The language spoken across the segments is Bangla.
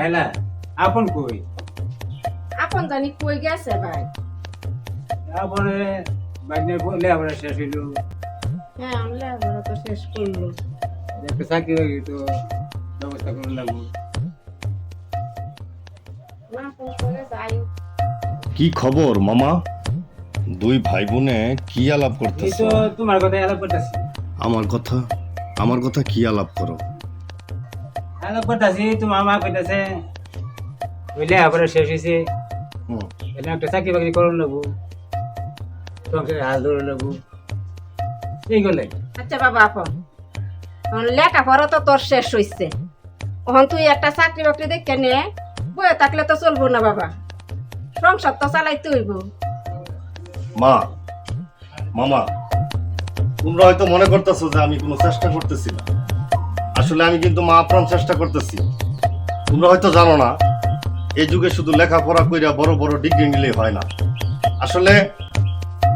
রাইলা আপন কই আপন জানি কই গেছে ভাই। আপনে বাইনে বলে আমরা শেষ হইলো হ্যাঁ আমরা বড় তো শেষ করলো। একটা চাকরি হয়ে তো ব্যবস্থা করে লাগবো। না ফোন করে যাই। কি খবর মামা? দুই ভাই বোনে কি আলাপ এই করতেছ? তো তোমার কথা আলাপ করতেছি আমার কথা কি আলাপ করো? তোমার মা কইতাছে বুঝলে আমরা শেষ হয়েছে হুম, এটা একটা চাকরি বাকরি করুন লাগবো, সংসারে হাল ধরে লাগবো এইগুলাই। আচ্ছা বাবা আপন লেখাপড়া তো তোর শেষ হইছে, এখন তুই একটা চাকরি বাকরি দেখে নে, বয়ে থাকলে তো চলবো না বাবা, সংসার তো চালাইতে হইব। মামা তোমরা হয়তো মনে করতেছো যে আমি কোনো চেষ্টা করতেছি না, আসলে আমি কিন্তু মা আপ্রাণ চেষ্টা করতেছি। তোমরা হয়তো জানো না এই যুগে শুধু লেখাপড়া কইরা বড় বড় ডিগ্রি নিলে হয় না। আসলে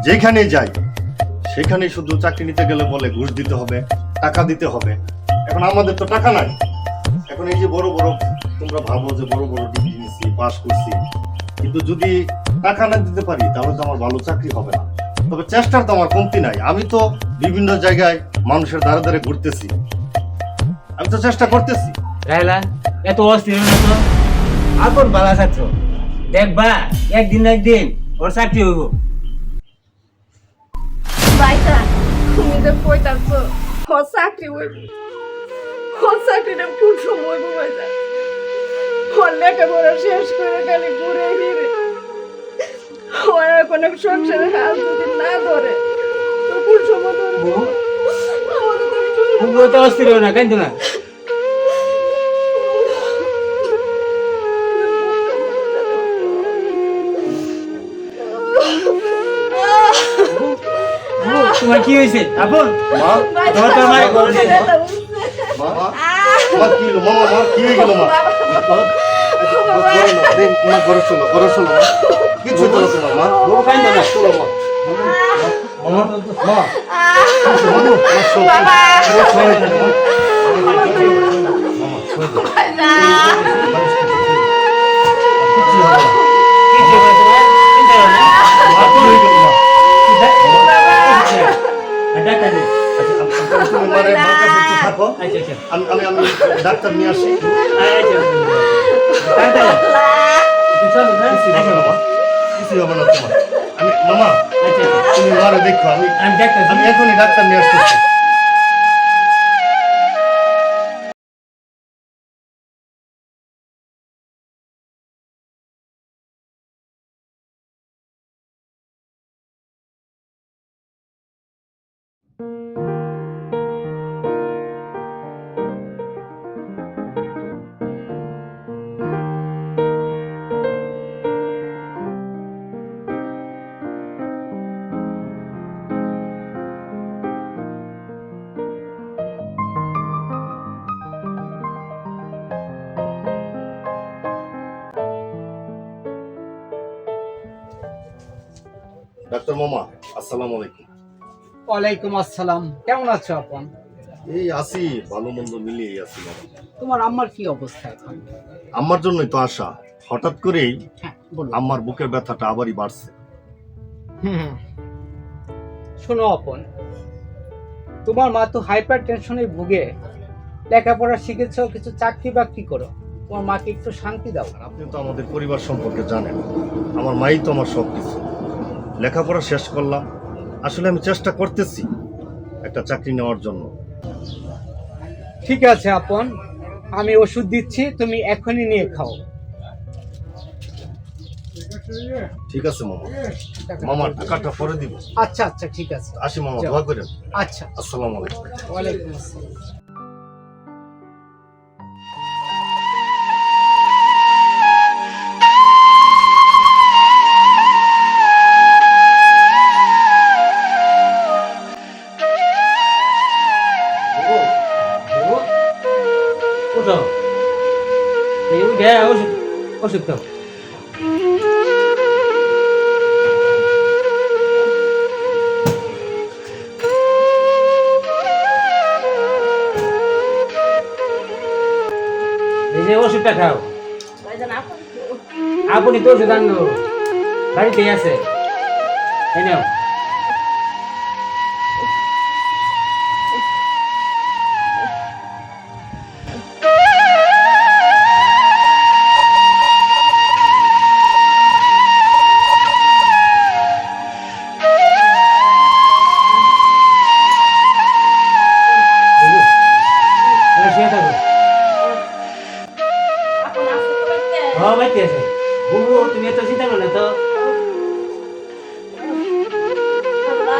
যেখানেই যাই সেখানেই শুধু চাকরি নিতে গেলে বলে ঘুষ দিতে হবে, টাকা দিতে হবে। এখন আমাদের তো টাকা নাই। এখন এই যে বড় বড় তোমরা ভাবো যে বড় বড় ডিগ্রি নিছি, পাস করছি, কিন্তু যদি টাকা না দিতে পারি তাহলে তো আমার ভালো চাকরি হবে না। তবে চেষ্টার তো আমার কমতি নাই। আমি তো বিভিন্ন জায়গায় মানুষের দ্বারে দ্বারে ঘুরতেছি, আমি তো চেষ্টা করতেছি। রাইলা এত অস্থির না তো, আপন বালা ছাত্র দেখবা একদিন না একদিন ওর চাকরি হইব। ভাইটা তুমি যে কইতাছো ও চাকরি হইব, ও চাকরিটা কোন সময় হইব ভাইটা? ওর লেখাপড়া শেষ করে খালি ঘুরে ফিরে, ওর আর কোনো সংসারের হাল যদি না ধরে তো কোন সময় ধরবো? আমাদের তো একটু- তুমি তো অস্থির হও না, কেন না? তোমার কি হয়েছে আপন? মা তোমার তো মায়ের ঘরে নেই। মা মা কি হলো? মামা মা কি হয়ে গেল? মা মা ঘরে চলো, ঘরে চলো। মা কিছু করো তোমার মা। বউ কান্দো না। চলো মা। মামা মা কিছু হবে তোমার? চিন্তা করো না। আপন ডাক্তার নেই। তুমি মার কাছে একটু থাকো। আচ্ছা আচ্ছা আমি আমি আমি ডাক্তার নিয়ে আসি। আচ্ছা তাড়াতাড়ি একটু চলো না। কিছু হবে না মা, কিছু হবে না তোমার। আমি মামা আচ্ছা আচ্ছা তুমি মারে দেখো, আমি আমি ডাক্তার আমি এখনই ডাক্তার নিয়ে আসতেছি। ডাক্তার মামা আসসালামু আলাইকুম। ওয়ালাইকুম আসসালাম। কেমন আছো আপন? এই আছি, ভালো মন্দ মিলিয়ে আছি মামা। তোমার আম্মার কি অবস্থা এখন? আমার জন্যই তো আশা। হঠাৎ করেই হ্যাঁ বলো। আমার বুকের ব্যথাটা আবারই বাড়ছে। হুম। শোনো আপন, তোমার মা তো হাইপার টেনশনে ভুগে, লেখাপড়া শিখেছ, কিছু চাকরি বাকরি করো, তোমার মাকে একটু শান্তি দাও। আর আপনি তো আমাদের পরিবার সম্পর্কে জানেন, আমার মাই তো আমার সব কিছু। লেখাপড়া শেষ করলাম, আসলে আমি চেষ্টা করতেছি একটা চাকরি নেওয়ার জন্য। ঠিক আছে আপন, আমি ওষুধ দিচ্ছি, তুমি এখনই নিয়ে খাও। ঠিক আছে মামা। মামা টাকাটা পরে দিব। আচ্ছা আচ্ছা ঠিক আছে। আসি মামা, যাও। দোয়া করেন। আচ্ছা। আসসালামু আলাইকুম। ওয়ালাইকুম আসসালাম। উঠো এই উঠে ওষুধ ওষুধ খাও। এই যে ওষুধটা খাও, আপনি তো জানো বাড়িতে আছে এই নাও শুয়ে থাকো আপন আসতে পারতে হ্যাঁ বাড়িতে আছে বুবু তুমি এত চিন্তা করো না তো আল্লাহ আল্লাহ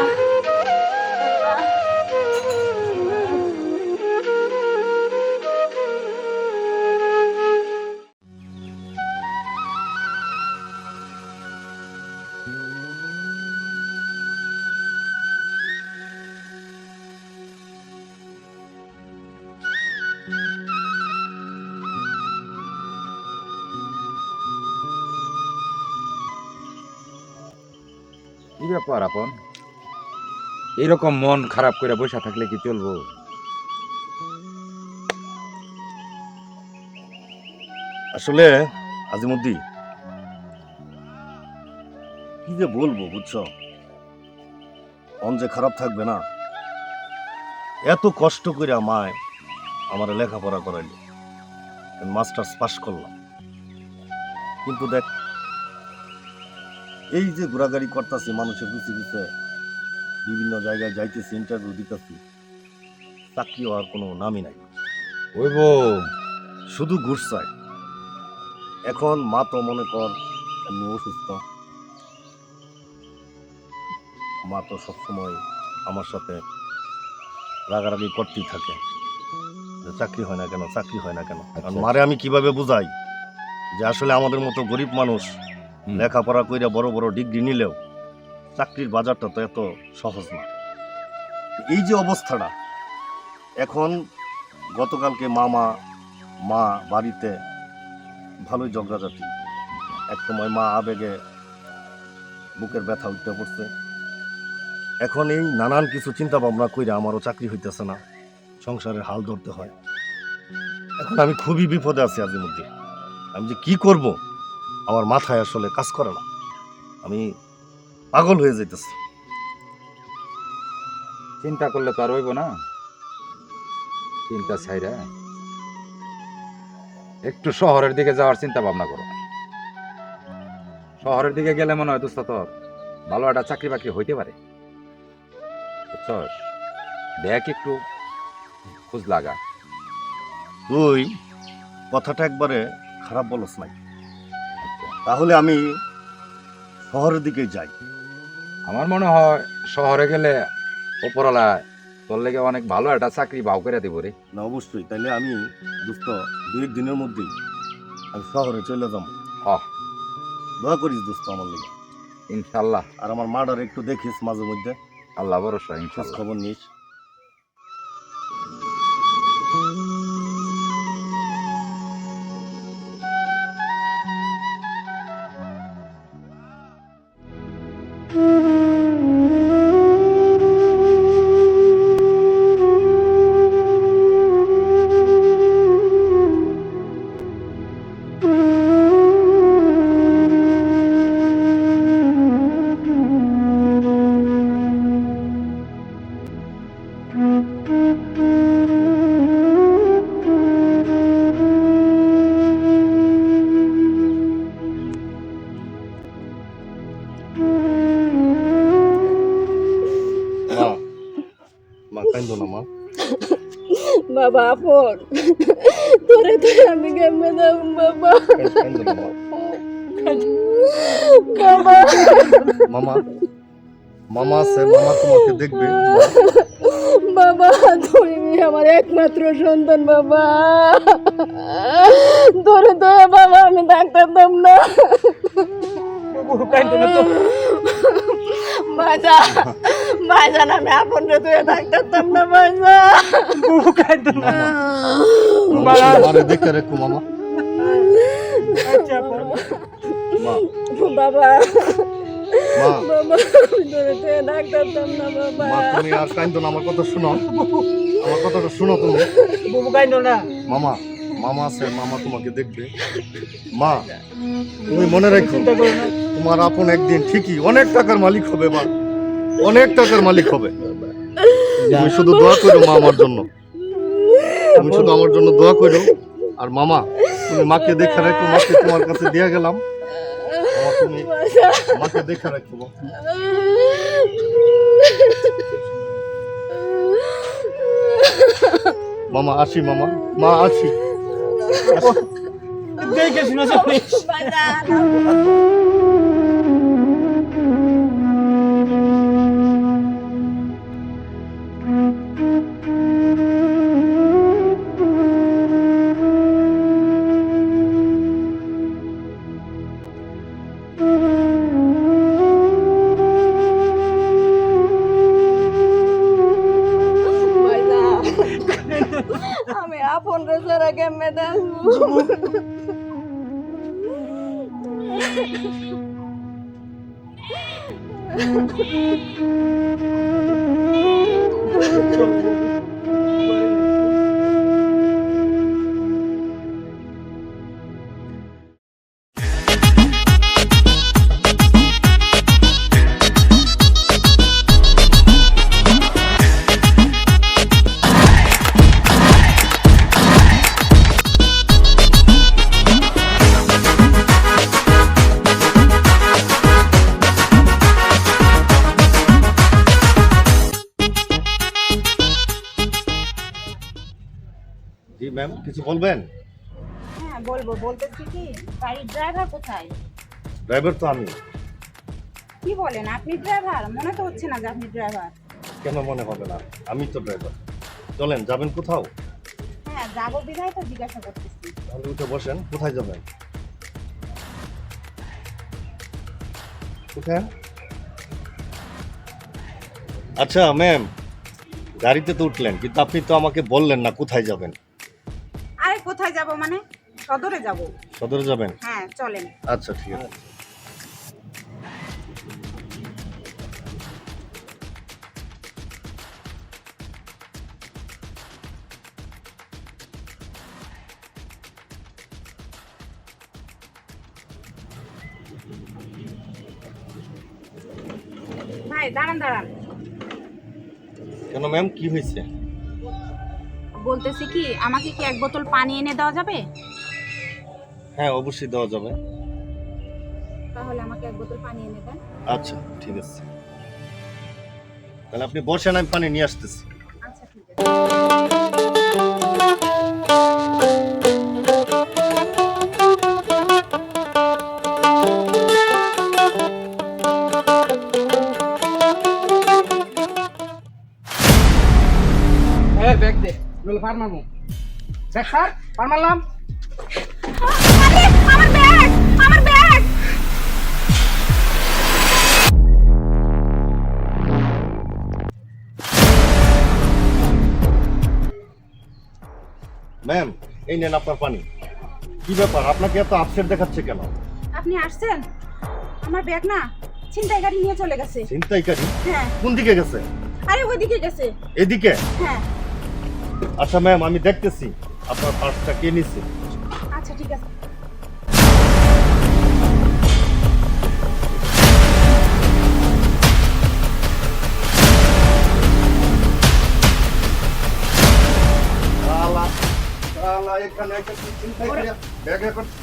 কি ব্যাপার আপন, এরকম মন খারাপ করে বসে থাকলে কি চলবো? আসলে আজিমুদ্দিন কি যে বলবো বুঝছো, মন যে খারাপ থাকবে না। এত কষ্ট করে আমায় আমার লেখাপড়া করাইল, মাস্টার্স পাস করলাম, কিন্তু দেখ এই যে ঘোরাঘুরি করতেছি মানুষের পিছে পিছে বিভিন্ন জায়গায় যাইতেছি, ইন্টারভিউ দিতেছি, চাকরি হওয়ার কোনো নামই নাই, ওই বউ শুধু ঘুষ চাই। এখন মা তো মনে কর এমনি অসুস্থ, মা তো সবসময় আমার সাথে রাগারাগি করতেই থাকে যে চাকরি হয় না কেন, চাকরি হয় না কেন। কারণ মারে আমি কিভাবে বুঝাই যে আসলে আমাদের মতো গরিব মানুষ লেখাপড়া কইরা বড় বড় ডিগ্রি নিলেও চাকরির বাজারটা তো এত সহজ না। এই যে অবস্থাটা এখন, গতকালকে মা বাড়িতে ভালোই ঝগড়াঝাটি, এক সময় মা আবেগে বুকের ব্যথা উঠতে পড়ছে। এখন এই নানান কিছু চিন্তা ভাবনা কইরা আমারও চাকরি হইতেছে না, সংসারের হাল ধরতে হয়। এখন আমি খুবই বিপদে আছি আজিমুদ্দিন, আমি যে কি করব আমার মাথায় আসলে কাজ করে না, আমি পাগল হয়ে যাইতেছি। চিন্তা করলে তো আর হইব না, চিন্তা ছাইরা একটু শহরের দিকে যাওয়ার চিন্তা ভাবনা করো। শহরের দিকে গেলে মনে হয় দোস্ত তোর ভালো একটা চাকরি বাকরি হইতে পারে, বুঝছস? দেখ একটু খোঁজ লাগা। তুই কথাটা একবারে খারাপ বলস নাই, তাহলে আমি শহরের দিকে যাই। আমার মনে হয় শহরে গেলে ওপরওয়ালা তোর লেগে অনেক ভালো একটা চাকরি বাউ করে দিব রে। না অবশ্যই, তাইলে আমি দোস্ত 2 দিনের মধ্যেই আমি শহরে চলে যাবো। হ, দোয়া করিস দোস্ত আমার লেগে, ইনশাল্লাহ। আর আমার মার্ডার একটু দেখিস মাঝে মধ্যে, আল্লাহ ভরসা, খোঁজ ইনশাল্লাহ। খবর নিস। মা কাইন্দ না মা, বাবা আপন তোরে তো আমি কেমনে যাব বাবা কাইন্দ না মা। বাবা মামা মামা আছে, মামা তোমাকে দেখবে। বাবা তুমি আমার একমাত্র সন্তান বাবা, তোরে তো বাবা আমি ডাক্তার দাম না বুবু কাইন্দ না তো বাজা বাজান আমি আপন রে তুই ডাক্তার দাম না বাজা বুবু কাইন্দ না মামা আমারে দেখে রেখো মামা। আচ্ছা মা বাবা মা বাবা তোরে তুই ডাক্তার দাম না বাবা মা তুমি আর কাইন্দ না, আমার কথা শুনো, আমার কথাটা শুনো তুমি। বুবু কাইন্দ না মামা মামা আছে, মামা তোমাকে দেখবে। মা, তুমি মনে রাখো, চিন্তা করো না। তোমার আপন একদিন ঠিকই অনেক টাকার মালিক হবে। মা, অনেক টাকার মালিক হবে। তুমি শুধু দোয়া করো মা আমার জন্য, তুমি শুধু আমার জন্য দোয়া করো। আর মামা, তুমি মাকে দেখে রাখো, মাকে তোমার কাছে দিয়ে গেলাম। মামা, তুমি মাকে দেখে রাখো। মামা আসি, মামা, মা আসি। দেখে শুনে চলিস। আমি আপন রে সারা কেমনে দেখবো? জি ম্যাম, কিছু বলবেন? হ্যাঁ বলবো, বলতেছি কি গাড়ির ড্রাইভার কোথায়? ড্রাইভার তো আমি। কি বলেন, আপনি ড্রাইভার? মনে তো হচ্ছে না যে আপনি ড্রাইভার। কেন মনে হবে না? আমি তো ড্রাইভার। চলেন, যাবেন কোথাও? হ্যাঁ যাবো বিধায় তো জিজ্ঞাসা করতেছি। তাহলে উঠে বসেন। কোথায় যাবেন? কোথায়? আচ্ছা ম্যাম, গাড়িতে তো উঠলেন, কিন্তু আপনি তো আমাকে বললেন না কোথায় যাবেন। আরে কোথায় যাব মানে সদরে যাব। সদরে যাবেন? হ্যাঁ চলেন। আচ্ছা ঠিক আছে। ভাই দাঁড়ান দাঁড়ান, কেন ম্যাম, কি হয়েছে? বলতেছি কি আমাকে কি এক বোতল পানি এনে দেওয়া যাবে? হ্যাঁ অবশ্যই দেওয়া যাবে। তাহলে আমাকে এক বোতল পানি এনে দেন। আচ্ছা ঠিক আছে, তাহলে আপনি বসেন, আমি পানি নিয়ে আসতেছি। আচ্ছা ঠিক আছে। ব্যাগ দে, রোল ফার মারমু। দেখ স্যার, ফার মারলাম। আরে আমার ব্যাগ, আমার ব্যাগ! ম্যাম, এই নেন আপনার পানি। কি ব্যাপার, আপনাকে এত আপসেট দেখাচ্ছে কেন? আপনি আসছেন? আমার ব্যাগ না ছিনতাইকারী নিয়ে চলে গেছে। ছিনতাইকারী? হ্যাঁ। কোন দিকে গেছে? আরে ওইদিকে গেছে। এদিকে? হ্যাঁ। আচ্ছা ম্যাম, আমি দেখতেছি আপনার পার্সটা কে নিছে। আচ্ছা ঠিক আছে। শালা, শালা, এখানে একটা কি ছিনতাইকারী?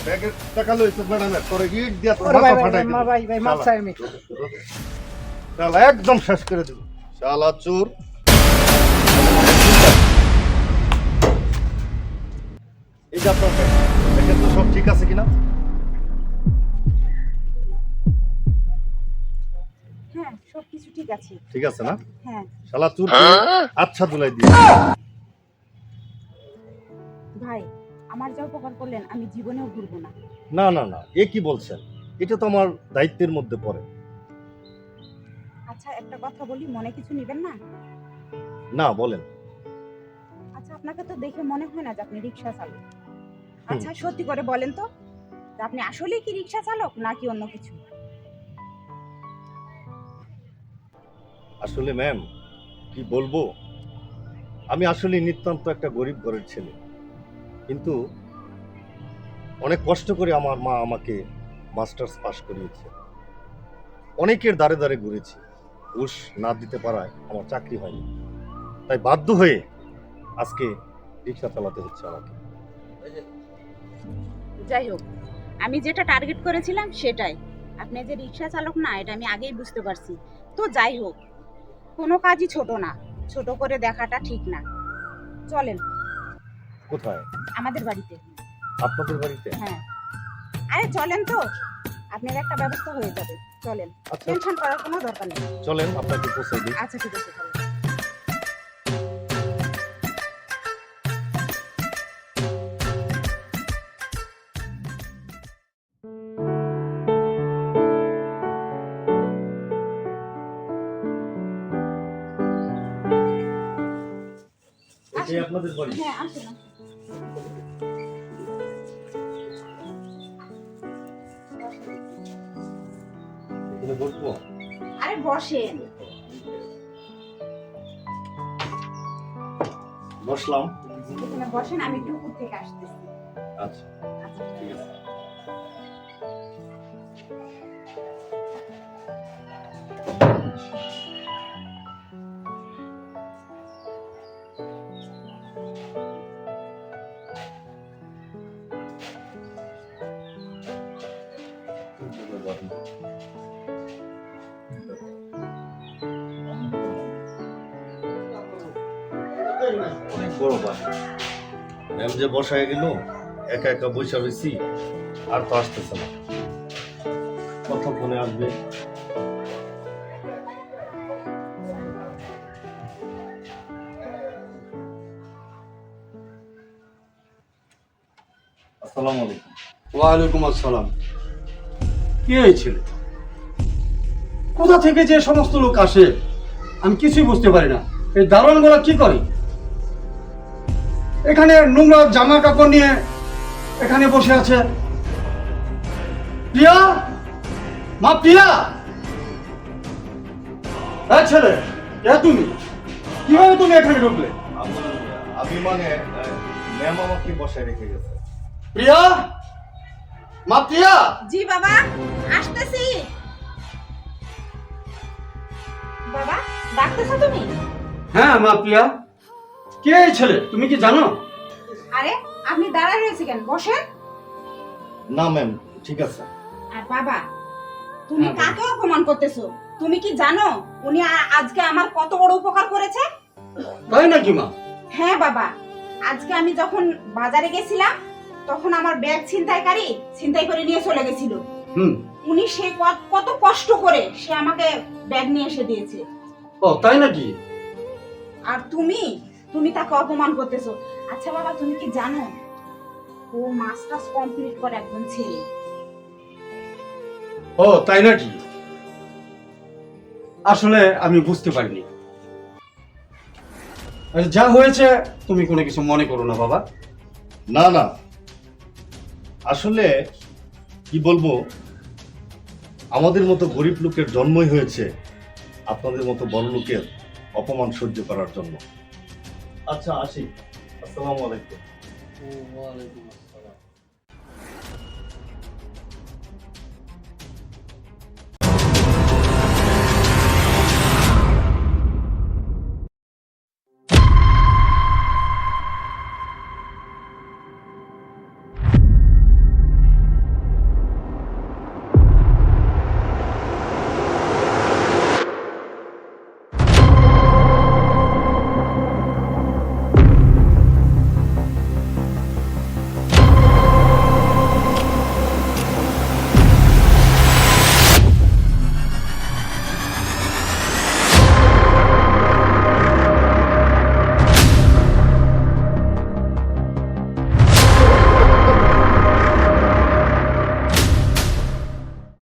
ব্যাগে টাকা লইছে ম্যাডামের, তোরে ইট দিয়া তোর ওরে ভাই, মাথা ভাই, ফাটাই ভাই, ভাই, মাপ চাই আমি। শালা একদম শেষ করে দিব। শালা চোর। এই যে আপনার ব্যাগ, দেখেন তো সব ঠিক আছে কিনা? হ্যাঁ সবকিছু ঠিক আছে। ঠিক আছে না? হ্যাঁ। শালা চোর, আচ্ছা দুলাই দিয়ে। ভাই আমার যা উপকার করলেন আমি জীবনেও ভুলবো না। না না না, এ কি বলছেন? এটা তো আমার দায়িত্বের মধ্যে পড়ে। আচ্ছা একটা কথা বলি, মনে কিছু নেবেন না? না বলেন। আচ্ছা আপনাকে তো দেখে মনে হয় না যে আপনি রিক্সা চালক। আচ্ছা সত্যি করে বলেন তো যে আপনি আসলেই কি রিক্সা চালক নাকি অন্য কিছু? আসলে ম্যাম, কি বলবো, আমি আসলে নিতান্ত একটা গরিব ঘরের ছেলে, কিন্তু অনেক কষ্ট করে আমার মা আমাকে মাস্টার্স পাস করিয়েছে। অনেকের দ্বারে দ্বারে ঘুরেছি, ঘুষ না দিতে পারায় আমার চাকরি হয়নি, তাই বাধ্য হয়ে আজকে রিক্সা চালাতে হচ্ছে আমাকে। যাই হোক, আমি যেটা টার্গেট করেছিলাম সেটাই। আপনি যে রিক্সা চালক না, এটা আমি আগেই বুঝতে পারছি। তো যাই হোক, কোনো কাজই ছোট না, ছোট করে দেখাটা ঠিক না। চলেন কোথায়? আমাদের বাড়িতে। আপনাদের বাড়িতে? হ্যাঁ, আরে চলেন তো, আপনার একটা ব্যবস্থা হয়ে যাবে। চলেন, আচ্ছা টেনশন করার কোনো দরকার নেই। চলেন আপনাকে পৌঁছে দিই। আচ্ছা ঠিক আছে, চলেন। এটাই আপনাদের বাড়ি? হ্যাঁ, আসুন আসুন। এখানে বসবো? আরে বসেন। বসলাম। এখানে বসেন, আমি একটু উপর থেকে আসতেছি। আচ্ছা আচ্ছা ঠিক আছে। অনেক বড় বাড়ি। ম্যাম যে বসায় গেল, একা একা বসে রয়েছি, আর তো আসতেছে না। কতক্ষণে আসবে? আসসালামু আলাইকুম। ওয়ালাইকুম আসসালাম। কি হয়েছিল? কোথা থেকে যে সমস্ত লোক আসে আমি কিছুই বুঝতে পারি না। এই দারোয়ানগুলো কি করে? এখানে নোংরা জামা কাপড় নিয়ে এখানে বসে আছে। প্রিয়া, মা প্রিয়া, এই ছেলে, তুমি কিভাবে তুমি এখানে ঢুকলে? আমি মানে ম্যাম আমাকে বসায় রেখে গেছে। প্রিয়া, মা প্রিয়া। জি বাবা, আসতেছি। বাবা, ডাকতেছো তুমি? হ্যাঁ মা প্রিয়া। কে এই ছেলে, তুমি কি জানো? আরে আপনি দাঁড়ায় রয়েছে কেন? বসেন। না ম্যাম, ঠিক আছে। আর বাবা, তুমি হ্যাঁ, কাকে অপমান করতেছো? তুমি কি জানো উনি আজকে আমার কত বড় উপকার করেছে? তাই নাকি মা? হ্যাঁ বাবা, আজকে আমি যখন বাজারে গেছিলাম তখন আমার ব্যাগ ছিনতাই করে নিয়ে চলে গেছিল। উনি সে কত কষ্ট করে সে আমাকে ব্যাগ নিয়ে এসে দিয়েছে। ও তাই নাকি? আর তুমি তাকে অপমান করতেছো। আচ্ছা বাবা, তুমি কি জানো ও মাস্টার্স কমপ্লিট করে একজন ছেলে? ও তাই নাকি? আসলে আমি বুঝতে পারিনি। আচ্ছা, যা হয়েছে তুমি কোনো কিছু মনে করো না বাবা। না না, আসলে কি বলবো, আমাদের মতো গরিব লোকের জন্মই হয়েছে আপনাদের মতো বড় লোকের অপমান সহ্য করার জন্য। আচ্ছা আসি। আসসালামু আলাইকুম। ওয়ালাইকুম আসসালাম।